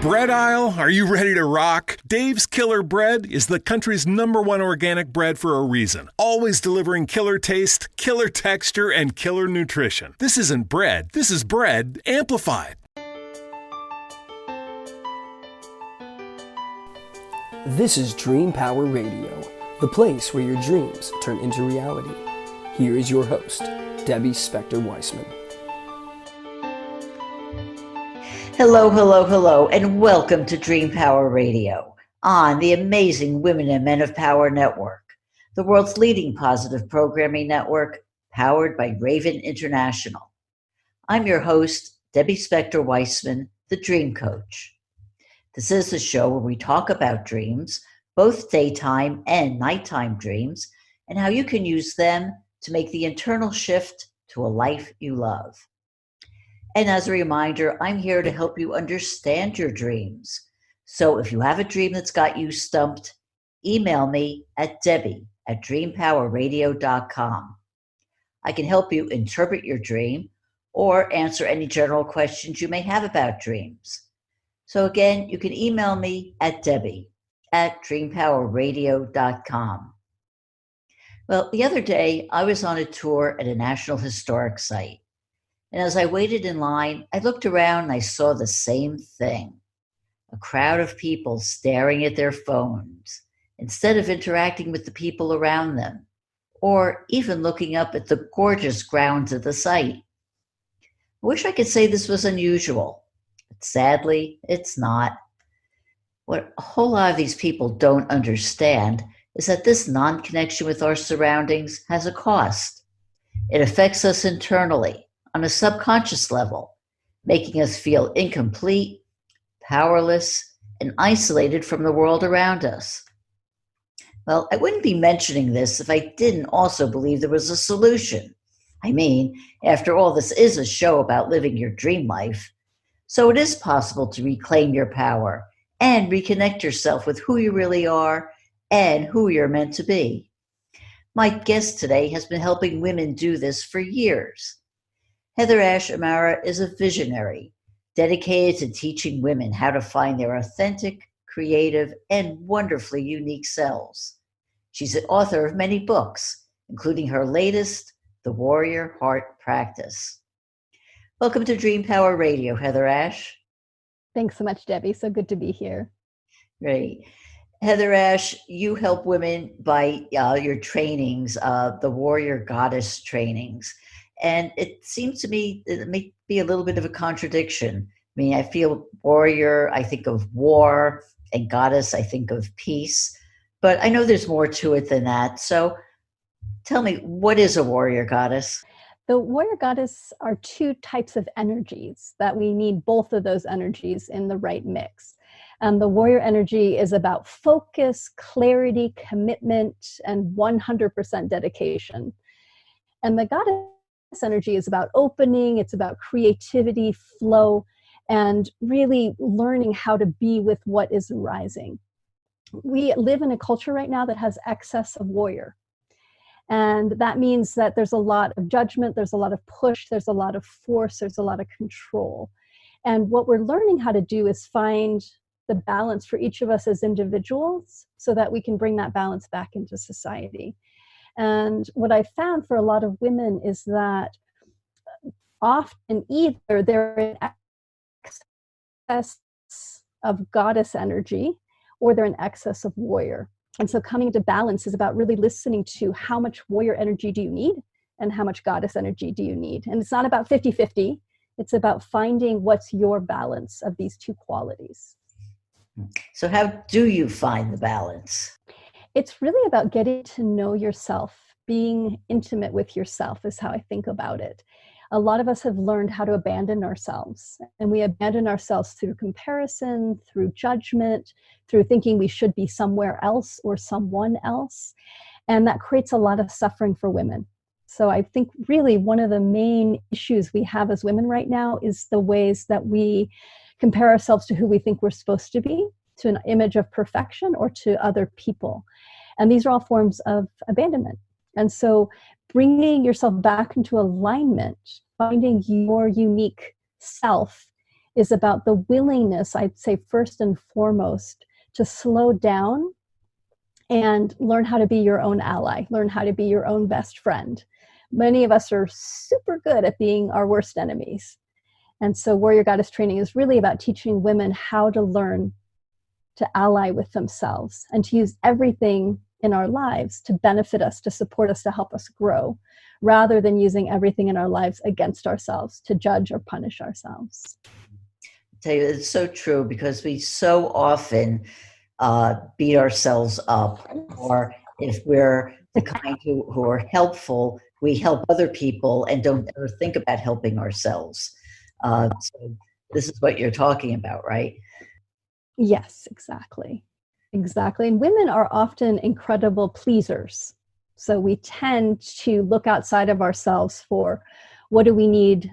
Bread aisle, are you ready to rock? Dave's Killer Bread is the country's #1 organic bread for a reason. Always delivering killer taste, killer texture, and killer nutrition. This isn't bread, this is bread amplified. This is Dream Power Radio, the place where your dreams turn into reality. Here is your host, Debbie Spector-Weissman. Hello, hello, hello, and welcome to Dream Power Radio on the amazing Women and Men of Power Network, the world's leading positive programming network powered by Raven International. I'm your host, Debbie Spector-Weissman, the Dream Coach. This is the show where we talk about dreams, both daytime and nighttime dreams, and how you can use them to make the internal shift to a life you love. And as a reminder, I'm here to help you understand your dreams. So if you have a dream that's got you stumped, email me at debbie@dreampowerradio.com. I can help you interpret your dream or answer any general questions you may have about dreams. So again, you can email me at debbie@dreampowerradio.com. Well, the other day, I was on a tour at a National Historic Site. And as I waited in line, I looked around and I saw the same thing. A crowd of people staring at their phones instead of interacting with the people around them, or even looking up at the gorgeous grounds of the site. I wish I could say this was unusual, but sadly, it's not. What a whole lot of these people don't understand is that this non-connection with our surroundings has a cost. It affects us internally, on a subconscious level, making us feel incomplete, powerless, and isolated from the world around us. Well, I wouldn't be mentioning this if I didn't also believe there was a solution. I mean, after all, this is a show about living your dream life. So it is possible to reclaim your power and reconnect yourself with who you really are and who you're meant to be. My guest today has been helping women do this for years. Heather Ash Amara is a visionary, dedicated to teaching women how to find their authentic, creative, and wonderfully unique selves. She's the author of many books, including her latest, The Warrior Heart Practice. Welcome to Dream Power Radio, Heather Ash. Thanks so much, Debbie. So good to be here. Great. Heather Ash, you help women by your trainings, the Warrior Goddess trainings. And it seems to me that it may be a little bit of a contradiction. I mean, I feel warrior, I think of war, and goddess, I think of peace. But I know there's more to it than that. So tell me, what is a warrior goddess? The warrior goddess are two types of energies that we need both of those energies in the right mix. And the warrior energy is about focus, clarity, commitment, and 100% dedication. And the goddess energy is about opening, it's about creativity, flow, and really learning how to be with what is arising. We live in a culture right now that has excess of warrior. And that means that there's a lot of judgment, there's a lot of push, there's a lot of force, there's a lot of control. And what we're learning how to do is find the balance for each of us as individuals so that we can bring that balance back into society. And what I found for a lot of women is that often either they're in excess of goddess energy or they're in excess of warrior. And so coming to balance is about really listening to how much warrior energy do you need and how much goddess energy do you need. And it's not about 50-50. It's about finding what's your balance of these two qualities. So how do you find the balance? It's really about getting to know yourself, being intimate with yourself is how I think about it. A lot of us have learned how to abandon ourselves, and we abandon ourselves through comparison, through judgment, through thinking we should be somewhere else or someone else. And that creates a lot of suffering for women. So I think really one of the main issues we have as women right now is the ways that we compare ourselves to who we think we're supposed to be, to an image of perfection or to other people. And these are all forms of abandonment. And so bringing yourself back into alignment, finding your unique self is about the willingness, I'd say first and foremost, to slow down and learn how to be your own ally, learn how to be your own best friend. Many of us are super good at being our worst enemies. And so Warrior Goddess training is really about teaching women how to learn to ally with themselves and to use everything in our lives to benefit us, to support us, to help us grow, rather than using everything in our lives against ourselves to judge or punish ourselves. I tell you, it's so true, because we so often beat ourselves up, or if we're the kind who are helpful, we help other people and don't ever think about helping ourselves. So this is what you're talking about, right? Yes, exactly. Exactly. And women are often incredible pleasers. So we tend to look outside of ourselves for what do we need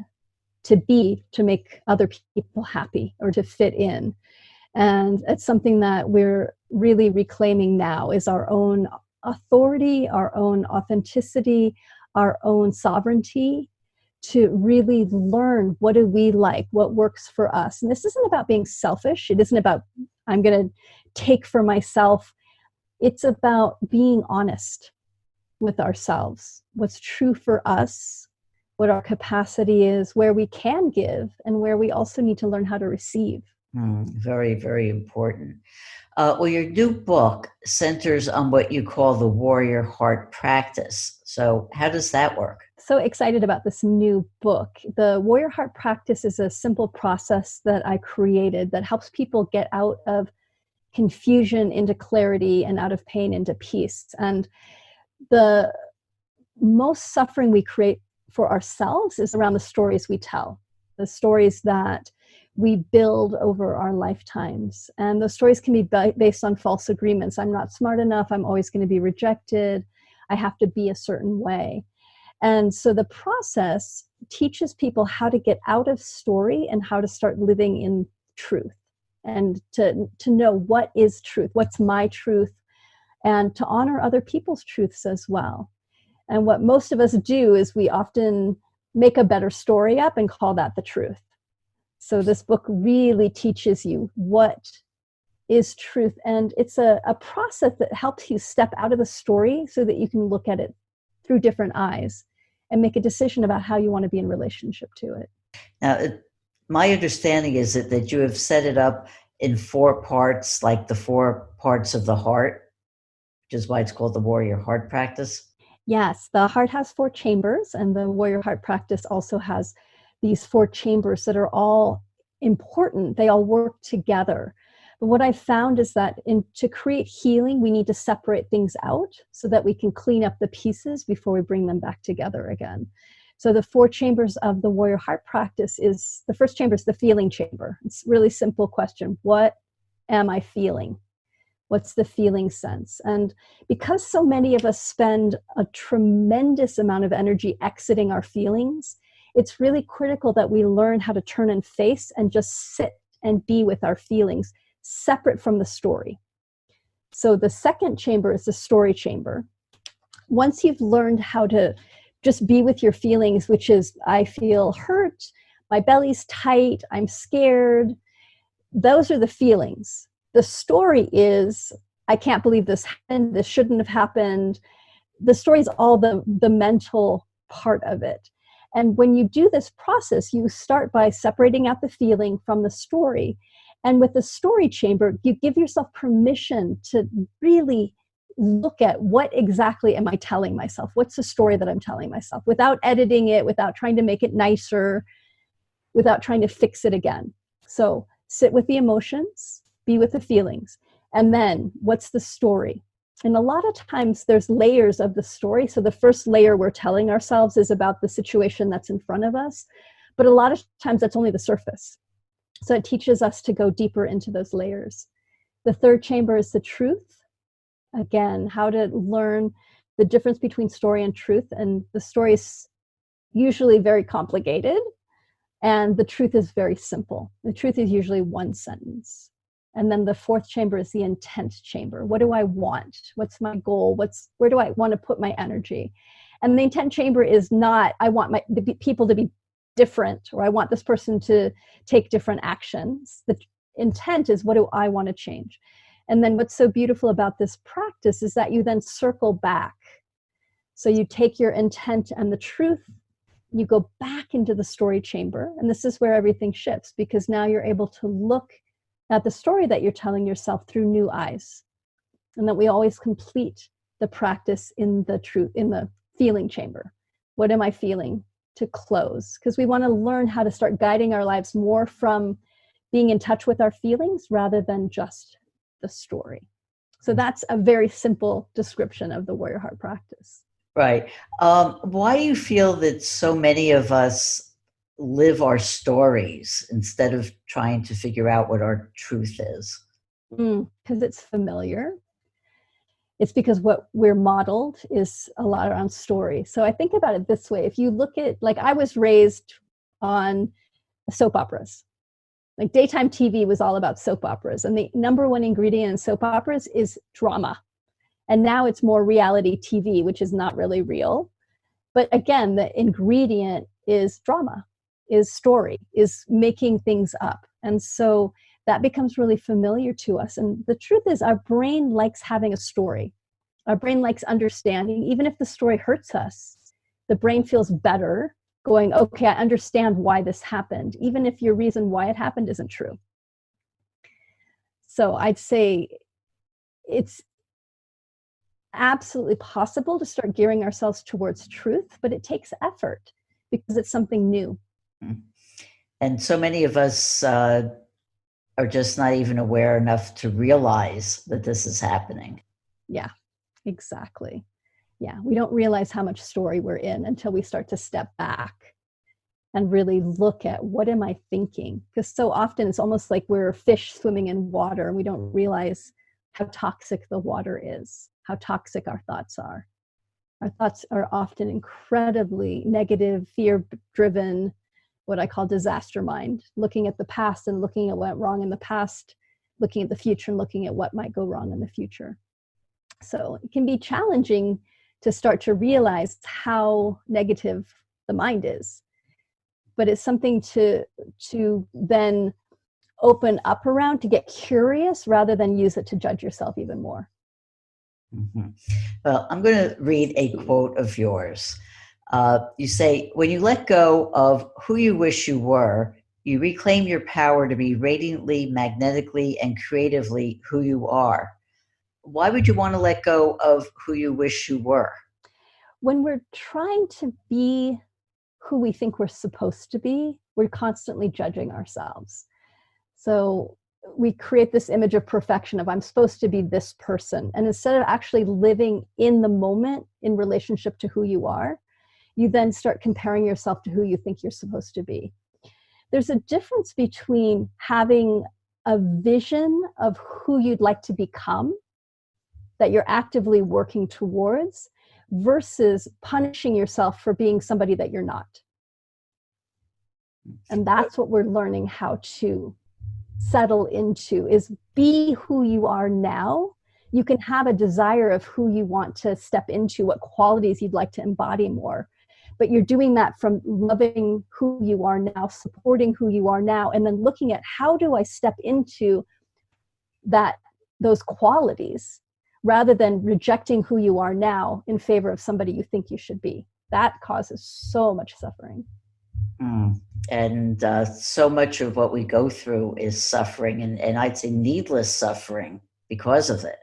to be to make other people happy or to fit in. And it's something that we're really reclaiming now, is our own authority, our own authenticity, our own sovereignty, to really learn what do we like, what works for us. And this isn't about being selfish. It isn't about, I'm going to take for myself. It's about being honest with ourselves, what's true for us, what our capacity is, where we can give, and where we also need to learn how to receive. Very, very important. Well, your new book centers on what you call the warrior heart practice. So how does that work? So excited about this new book. The Warrior Heart Practice is a simple process that I created that helps people get out of confusion into clarity and out of pain into peace. And the most suffering we create for ourselves is around the stories we tell, the stories that we build over our lifetimes. And those stories can be based on false agreements. I'm not smart enough. I'm always going to be rejected. I have to be a certain way. And so the process teaches people how to get out of story and how to start living in truth, and to know what is truth, what's my truth, and to honor other people's truths as well. And what most of us do is we often make a better story up and call that the truth. So this book really teaches you what is truth. And it's a process that helps you step out of the story so that you can look at it through different eyes and make a decision about how you want to be in relationship to it. Now, my understanding is that you have set it up in 4 parts, like the 4 parts of the heart, which is why it's called the Warrior Heart Practice. Yes, the heart has 4 chambers, and the Warrior Heart Practice also has these 4 chambers that are all important. They all work together. But what I found is that to create healing, we need to separate things out so that we can clean up the pieces before we bring them back together again. So the 4 chambers of the Warrior Heart Practice is, the first chamber is the feeling chamber. It's a really simple question. What am I feeling? What's the feeling sense? And because so many of us spend a tremendous amount of energy exiting our feelings, it's really critical that we learn how to turn and face and just sit and be with our feelings, separate from the story. So the second chamber is the story chamber. Once you've learned how to just be with your feelings, which is, I feel hurt, my belly's tight, I'm scared, those are the feelings. The story is, I can't believe this happened, this shouldn't have happened. The story is all the mental part of it. And when you do this process, you start by separating out the feeling from the story. And with the story chamber, you give yourself permission to really look at what exactly am I telling myself? What's the story that I'm telling myself? Without editing it, without trying to make it nicer, without trying to fix it again. So sit with the emotions, be with the feelings. And then what's the story? And a lot of times there's layers of the story. So the first layer we're telling ourselves is about the situation that's in front of us. But a lot of times that's only the surface. So it teaches us to go deeper into those layers. The third chamber is the truth. Again, how to learn the difference between story and truth. And the story is usually very complicated, and the truth is very simple. The truth is usually one sentence. And then the fourth chamber is the intent chamber. What do I want? What's my goal? Where do I want to put my energy? And the intent chamber is not, I want the people to be different, or I want this person to take different actions. The intent is, what do I want to change? And then what's so beautiful about this practice is that you then circle back. So you take your intent and the truth, you go back into the story chamber, and this is where everything shifts, because now you're able to look at the story that you're telling yourself through new eyes. And that we always complete the practice in the truth, in the feeling chamber. What am I feeling? To close, because we want to learn how to start guiding our lives more from being in touch with our feelings rather than just the story. So that's a very simple description of the Warrior Heart practice. Right. Why do you feel that so many of us live our stories instead of trying to figure out what our truth is? Because it's familiar. It's because what we're modeled is a lot around story. So I think about it this way. If you look at, like, I was raised on soap operas. Like, daytime TV was all about soap operas. And the number one ingredient in soap operas is drama. And now it's more reality TV, which is not really real. But again, the ingredient is drama, is story, is making things up. And so that becomes really familiar to us. And the truth is, our brain likes having a story. Our brain likes understanding. Even if the story hurts us, the brain feels better going, okay, I understand why this happened, even if your reason why it happened isn't true. So I'd say it's absolutely possible to start gearing ourselves towards truth, but it takes effort because it's something new. And so many of us are just not even aware enough to realize that this is happening. Yeah, exactly. Yeah, we don't realize how much story we're in until we start to step back and really look at, what am I thinking? Because so often it's almost like we're a fish swimming in water and we don't realize how toxic the water is, how toxic our thoughts are. Our thoughts are often incredibly negative, fear-driven, what I call disaster mind, looking at the past and looking at what went wrong in the past, looking at the future and looking at what might go wrong in the future. So it can be challenging to start to realize how negative the mind is. But it's something to then open up around, to get curious rather than use it to judge yourself even more. Mm-hmm. Well, I'm going to read a quote of yours. You say, when you let go of who you wish you were, you reclaim your power to be radiantly, magnetically, and creatively who you are. Why would you want to let go of who you wish you were? When we're trying to be who we think we're supposed to be, we're constantly judging ourselves. So we create this image of perfection of, I'm supposed to be this person. And instead of actually living in the moment in relationship to who you are, you then start comparing yourself to who you think you're supposed to be. There's a difference between having a vision of who you'd like to become that you're actively working towards versus punishing yourself for being somebody that you're not. And that's what we're learning how to settle into, is be who you are now. You can have a desire of who you want to step into, what qualities you'd like to embody more. But you're doing that from loving who you are now, supporting who you are now, and then looking at, how do I step into those qualities rather than rejecting who you are now in favor of somebody you think you should be. That causes so much suffering. And so much of what we go through is suffering, and I'd say needless suffering because of it.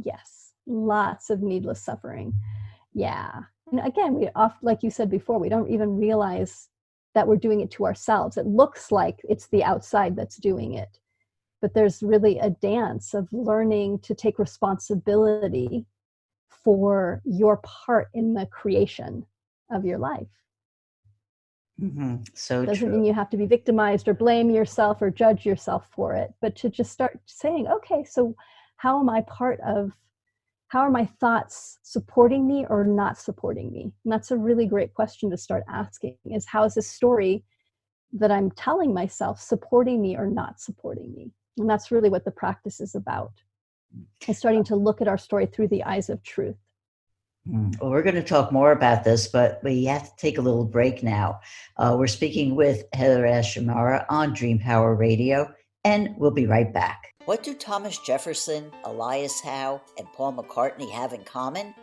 Yes, lots of needless suffering. Yeah. And again, we often, like you said before, we don't even realize that we're doing it to ourselves. It looks like it's the outside that's doing it. But there's really a dance of learning to take responsibility for your part in the creation of your life. Mm-hmm. So doesn't true. mean you have to be victimized or blame yourself or judge yourself for it, but to just start saying, okay, so how are my thoughts supporting me or not supporting me? And that's a really great question to start asking, is, how is this story that I'm telling myself supporting me or not supporting me? And that's really what the practice is about. Is starting to look at our story through the eyes of truth. Well, we're going to talk more about this, but we have to take a little break now. We're speaking with Heather Ashamara on Dream Power Radio, and we'll be right back. What do Thomas Jefferson, Elias Howe, and Paul McCartney have in common?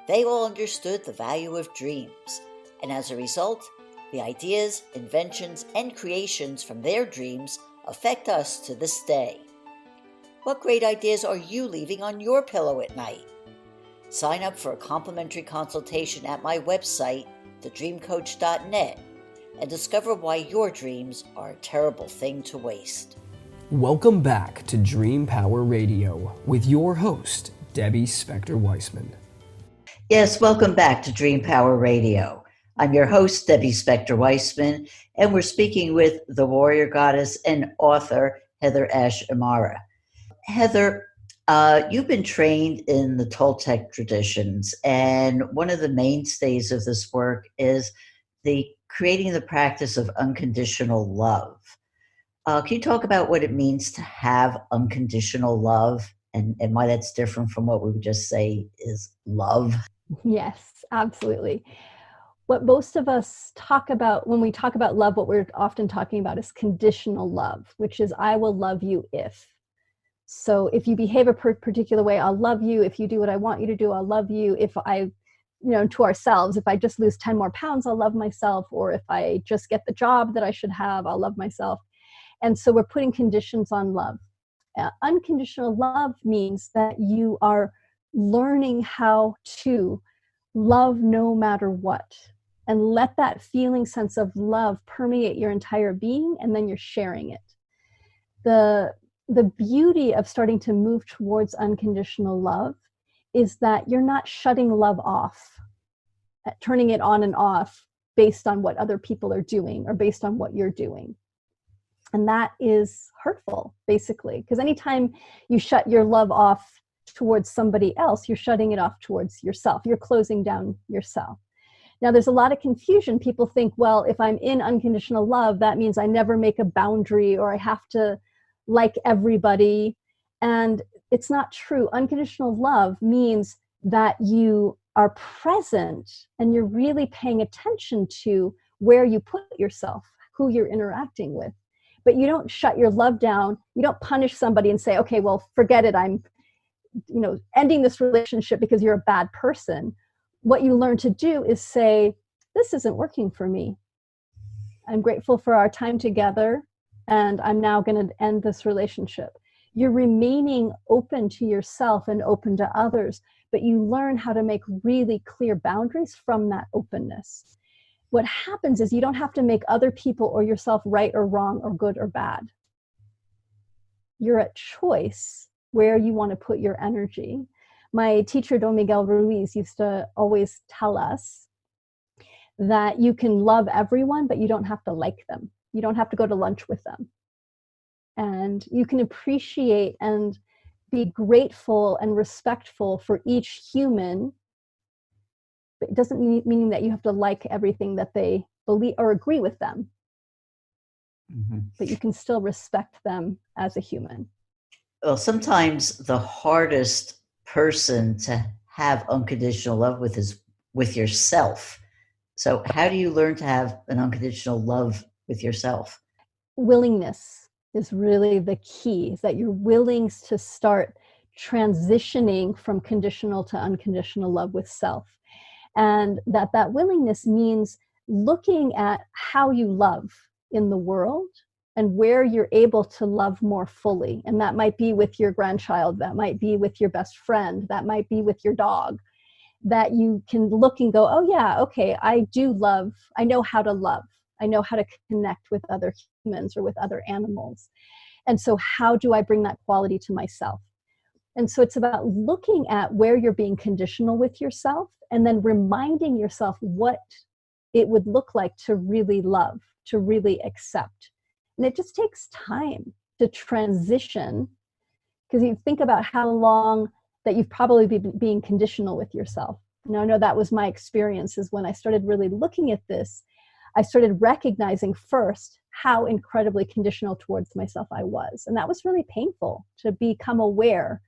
They all understood the value of dreams, and as a result, the ideas, inventions, and creations from their dreams affect us to this day. What great ideas are you leaving on your pillow at night? Sign up for a complimentary consultation at my website, thedreamcoach.net, and discover why your dreams are a terrible thing to waste. Welcome back to Dream Power Radio with your host, Debbie Spector-Weissman. Yes, welcome back to Dream Power Radio. I'm your host, Debbie Spector-Weissman, and we're speaking with the warrior goddess and author, Heather Ashamara. Heather, you've been trained in the Toltec traditions, and one of the mainstays of this work is the creating the practice of unconditional love. Can you talk about what it means to have unconditional love and why that's different from what we would just say is love? Yes, absolutely. What most of us talk about when we talk about love, what we're often talking about is conditional love, which is I will love you if. So if you behave a particular way, I'll love you. If you do what I want you to do, I'll love you. If I, to ourselves, if I just lose 10 more pounds, I'll love myself. Or if I just get the job that I should have, I'll love myself. And so we're putting conditions on love. Unconditional love means that you are learning how to love no matter what, and let that feeling sense of love permeate your entire being, and then you're sharing it. The beauty of starting to move towards unconditional love is that you're not shutting love off, turning it on and off based on what other people are doing or based on what you're doing. And that is hurtful, basically, because anytime you shut your love off towards somebody else, you're shutting it off towards yourself. You're closing down yourself. Now, there's a lot of confusion. People think, well, if I'm in unconditional love, that means I never make a boundary or I have to like everybody. And it's not true. Unconditional love means that you are present and you're really paying attention to where you put yourself, who you're interacting with. But you don't shut your love down. You don't punish somebody and say, okay, well, forget it. I'm, ending this relationship because you're a bad person. What you learn to do is say, this isn't working for me. I'm grateful for our time together, and I'm now going to end this relationship. You're remaining open to yourself and open to others, but you learn how to make really clear boundaries from that openness. What happens is you don't have to make other people or yourself right or wrong or good or bad. You're at choice where you want to put your energy. My teacher, Don Miguel Ruiz, used to always tell us that you can love everyone, but you don't have to like them. You don't have to go to lunch with them. And you can appreciate and be grateful and respectful for each human. But it doesn't mean that you have to like everything that they believe or agree with them. Mm-hmm. But you can still respect them as a human. Well, sometimes the hardest person to have unconditional love with is with yourself. So how do you learn to have an unconditional love with yourself? Willingness is really the key, is that you're willing to start transitioning from conditional to unconditional love with self. And that willingness means looking at how you love in the world and where you're able to love more fully. And that might be with your grandchild, that might be with your best friend, that might be with your dog, that you can look and go, oh yeah, okay, I do love, I know how to love. I know how to connect with other humans or with other animals. And so how do I bring that quality to myself? And so it's about looking at where you're being conditional with yourself and then reminding yourself what it would look like to really love, to really accept. And it just takes time to transition, because you think about how long that you've probably been being conditional with yourself. And I know that was my experience, is when I started really looking at this, I started recognizing first how incredibly conditional towards myself I was. And that was really painful, to become aware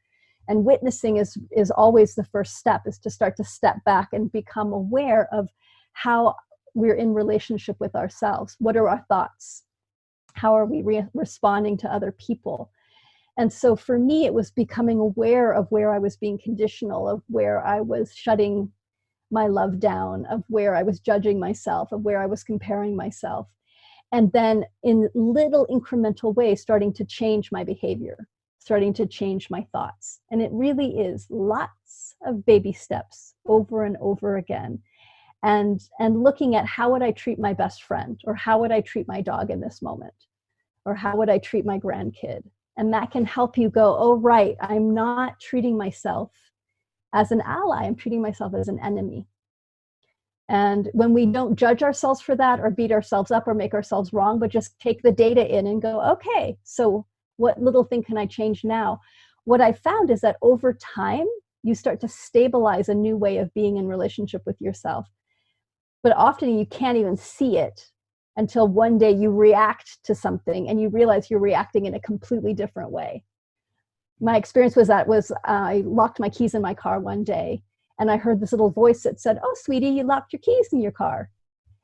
And witnessing is always the first step, is to start to step back and become aware of how we're in relationship with ourselves. What are our thoughts? How are we responding to other people? And so for me, it was becoming aware of where I was being conditional, of where I was shutting my love down, of where I was judging myself, of where I was comparing myself. And then in little incremental ways, starting to change my behavior, starting to change my thoughts. And it really is lots of baby steps over and over again. And looking at, how would I treat my best friend? Or how would I treat my dog in this moment? Or how would I treat my grandkid? And that can help you go, oh, right, I'm not treating myself as an ally. I'm treating myself as an enemy. And when we don't judge ourselves for that, or beat ourselves up, or make ourselves wrong, but just take the data in and go, okay, so what little thing can I change now? What I found is that over time, you start to stabilize a new way of being in relationship with yourself. But often you can't even see it until one day you react to something and you realize you're reacting in a completely different way. My experience was I locked my keys in my car one day, and I heard this little voice that said, "Oh, sweetie, you locked your keys in your car."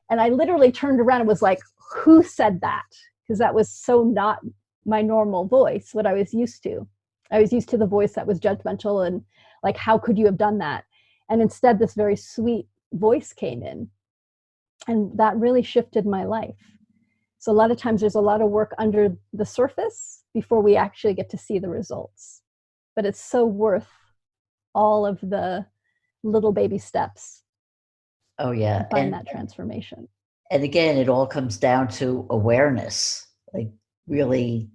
And I literally turned around and was like, who said that? Because that was so not my normal voice, what I was used to. I was used to the voice that was judgmental and like, how could you have done that? And instead, this very sweet voice came in. And that really shifted my life. So a lot of times there's a lot of work under the surface before we actually get to see the results. But it's so worth all of the little baby steps. Oh, yeah. To find that transformation. And again, it all comes down to awareness, like really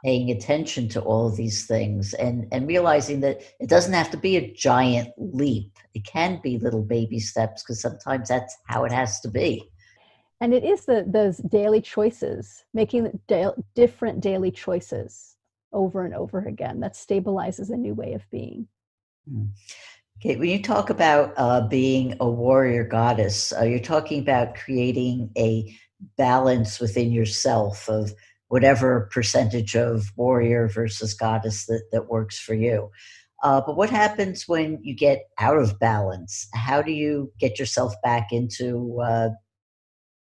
paying attention to all of these things and realizing that it doesn't have to be a giant leap. It can be little baby steps, because sometimes that's how it has to be. And it is those daily choices, making different daily choices over and over again, that stabilizes a new way of being. Okay, when you talk about being a warrior goddess, you're talking about creating a balance within yourself of whatever percentage of warrior versus goddess that works for you. But what happens when you get out of balance? How do you get yourself back into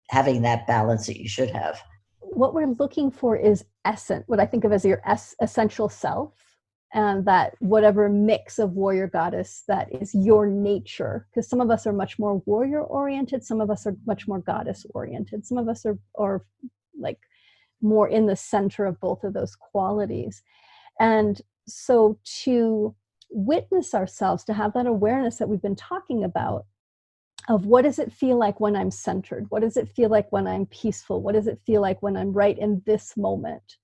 having that balance that you should have? What we're looking for is essence, what I think of as your essential self, and that whatever mix of warrior goddess that is your nature. Because some of us are much more warrior oriented, some of us are much more goddess oriented, some of us are like more in the center of both of those qualities. And so to witness ourselves, to have that awareness that we've been talking about, of what does it feel like when I'm centered? What does it feel like when I'm peaceful? What does it feel like when I'm right in this moment?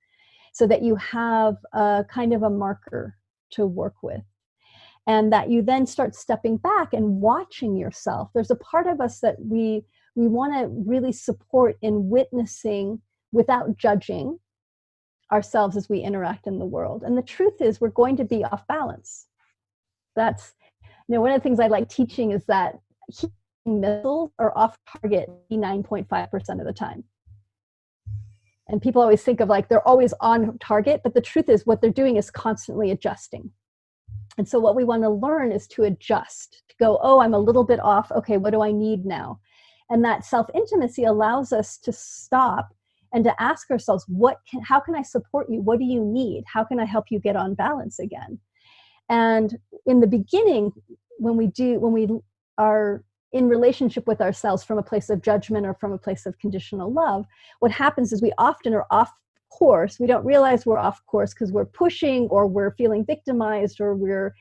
So that you have a kind of a marker to work with. And that you then start stepping back and watching yourself. There's a part of us that we want to really support in witnessing without judging ourselves as we interact in the world. And the truth is, we're going to be off balance. That's, one of the things I like teaching is that missiles are off target 9.5% of the time. And people always think of like they're always on target, but the truth is what they're doing is constantly adjusting. And so what we want to learn is to adjust, to go, oh, I'm a little bit off. Okay, what do I need now? And that self-intimacy allows us to stop and to ask ourselves, how can I support you? What do you need? How can I help you get on balance again? And in the beginning, when we are in relationship with ourselves from a place of judgment or from a place of conditional love, what happens is we often are off course. We don't realize we're off course because we're pushing or we're feeling victimized or we're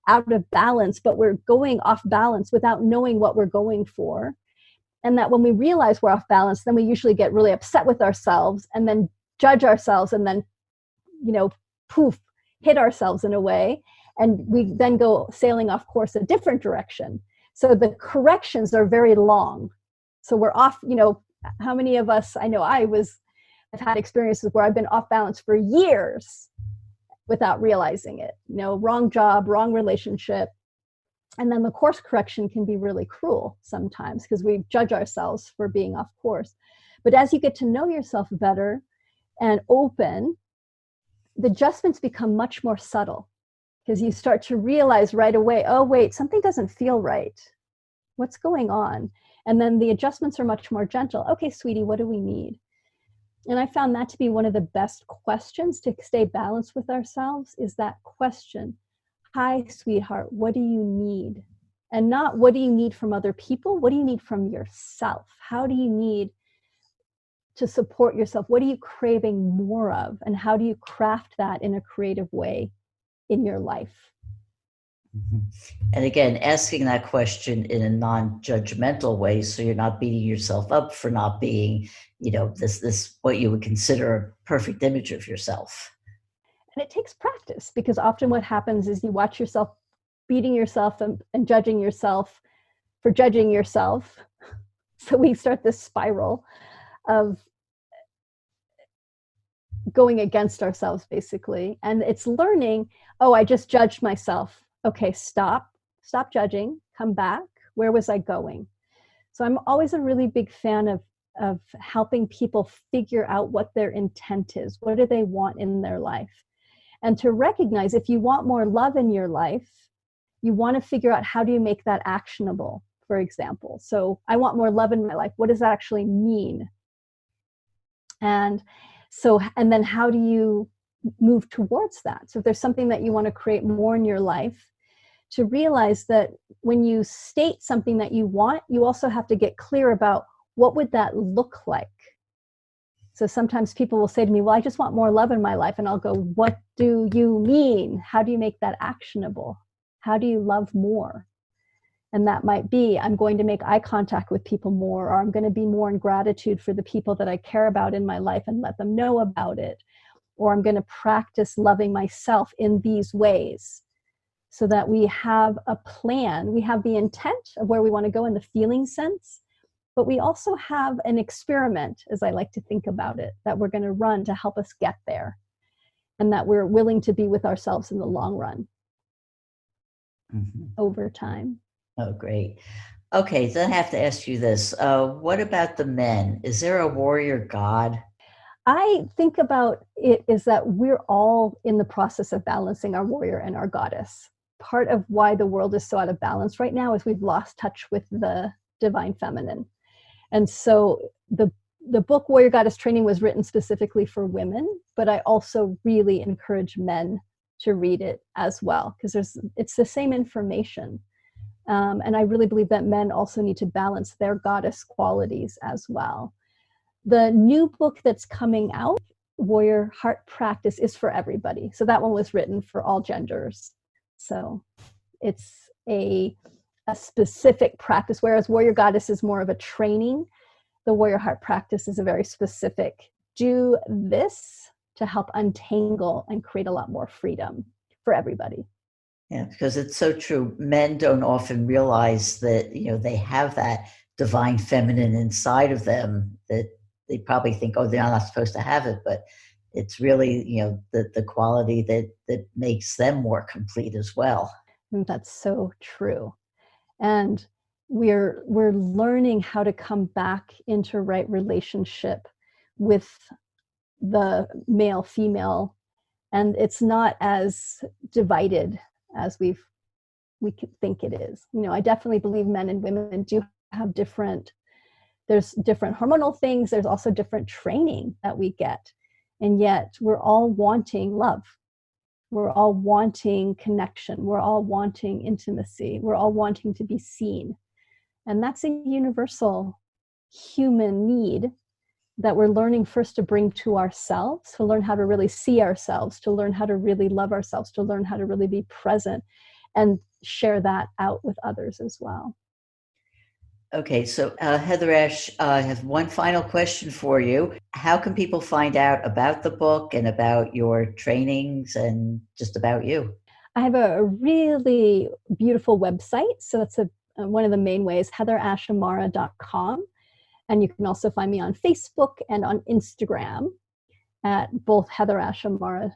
out of balance, but we're going off balance without knowing what we're going for. And that when we realize we're off balance, then we usually get really upset with ourselves and then judge ourselves and then, poof, hit ourselves in a way. And we then go sailing off course a different direction. So the corrections are very long. So we're off, how many of us, I know I've had experiences where I've been off balance for years without realizing it, wrong job, wrong relationship. And then the course correction can be really cruel sometimes because we judge ourselves for being off course. But as you get to know yourself better and open, the adjustments become much more subtle because you start to realize right away, oh, wait, something doesn't feel right. What's going on? And then the adjustments are much more gentle. Okay, sweetie, what do we need? And I found that to be one of the best questions to stay balanced with ourselves, is that question. Hi, sweetheart, what do you need? And not what do you need from other people? What do you need from yourself? How do you need to support yourself? What are you craving more of? And how do you craft that in a creative way in your life? And again, asking that question in a non-judgmental way, so you're not beating yourself up for not being, this what you would consider a perfect image of yourself. And it takes practice, because often what happens is you watch yourself beating yourself and judging yourself for judging yourself. So we start this spiral of going against ourselves, basically. And it's learning, oh, I just judged myself. Okay, stop judging, come back. Where was I going? So I'm always a really big fan of helping people figure out what their intent is. What do they want in their life? And to recognize, if you want more love in your life, you want to figure out, how do you make that actionable, for example. So I want more love in my life. What does that actually mean? And then how do you move towards that? So if there's something that you want to create more in your life, to realize that when you state something that you want, you also have to get clear about what would that look like. So sometimes people will say to me, well, I just want more love in my life. And I'll go, what do you mean? How do you make that actionable? How do you love more? And that might be, I'm going to make eye contact with people more, or I'm going to be more in gratitude for the people that I care about in my life and let them know about it. Or I'm going to practice loving myself in these ways, so that we have a plan. We have the intent of where we want to go in the feeling sense, but we also have an experiment, as I like to think about it, that we're going to run to help us get there, and that we're willing to be with ourselves in the long run, over time. Oh, great. Okay, then I have to ask you this. What about the men? Is there a warrior god? I think about it is that we're all in the process of balancing our warrior and our goddess. Part of why the world is so out of balance right now is we've lost touch with the divine feminine. And so the book Warrior Goddess Training was written specifically for women, but I also really encourage men to read it as well, because it's the same information. And I really believe that men also need to balance their goddess qualities as well. The new book that's coming out, Warrior Heart Practice, is for everybody. So that one was written for all genders. So it's a specific practice, whereas Warrior Goddess is more of a training. The Warrior Heart Practice is a very specific, do this to help untangle and create a lot more freedom for everybody. Yeah, because it's so true. Men don't often realize that, they have that divine feminine inside of them, that they probably think, oh, they're not supposed to have it, but it's really, the quality that makes them more complete as well. And that's so true. And we're learning how to come back into right relationship with the male, female, and it's not as divided as we could think it is. I definitely believe men and women do have there's different hormonal things. There's also different training that we get. And yet we're all wanting love. We're all wanting connection. We're all wanting intimacy. We're all wanting to be seen. And that's a universal human need that we're learning first to bring to ourselves, to learn how to really see ourselves, to learn how to really love ourselves, to learn how to really be present and share that out with others as well. Okay, so Heather Ash, I have one final question for you. How can people find out about the book and about your trainings and just about you? I have a really beautiful website. So that's one of the main ways, heatherashamara.com. And you can also find me on Facebook and on Instagram at both Heather Ashamara.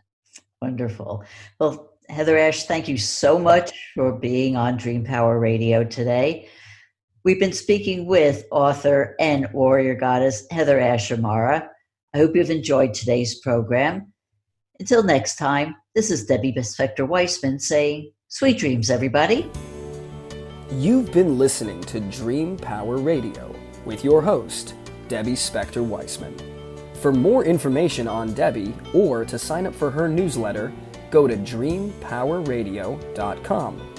Wonderful. Well, Heather Ash, thank you so much for being on Dream Power Radio today. We've been speaking with author and warrior goddess Heather Ashamara. I hope you've enjoyed today's program. Until next time, This is Debbie Spector Weissman saying, sweet dreams, everybody. You've been listening to Dream Power Radio with your host, Debbie Spector Weissman. For more information on Debbie or to sign up for her newsletter, go to dreampowerradio.com.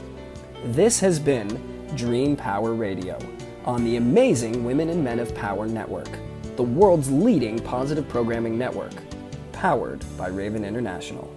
This has been Dream Power Radio on the amazing Women and Men of Power Network, the world's leading positive programming network, powered by Raven International.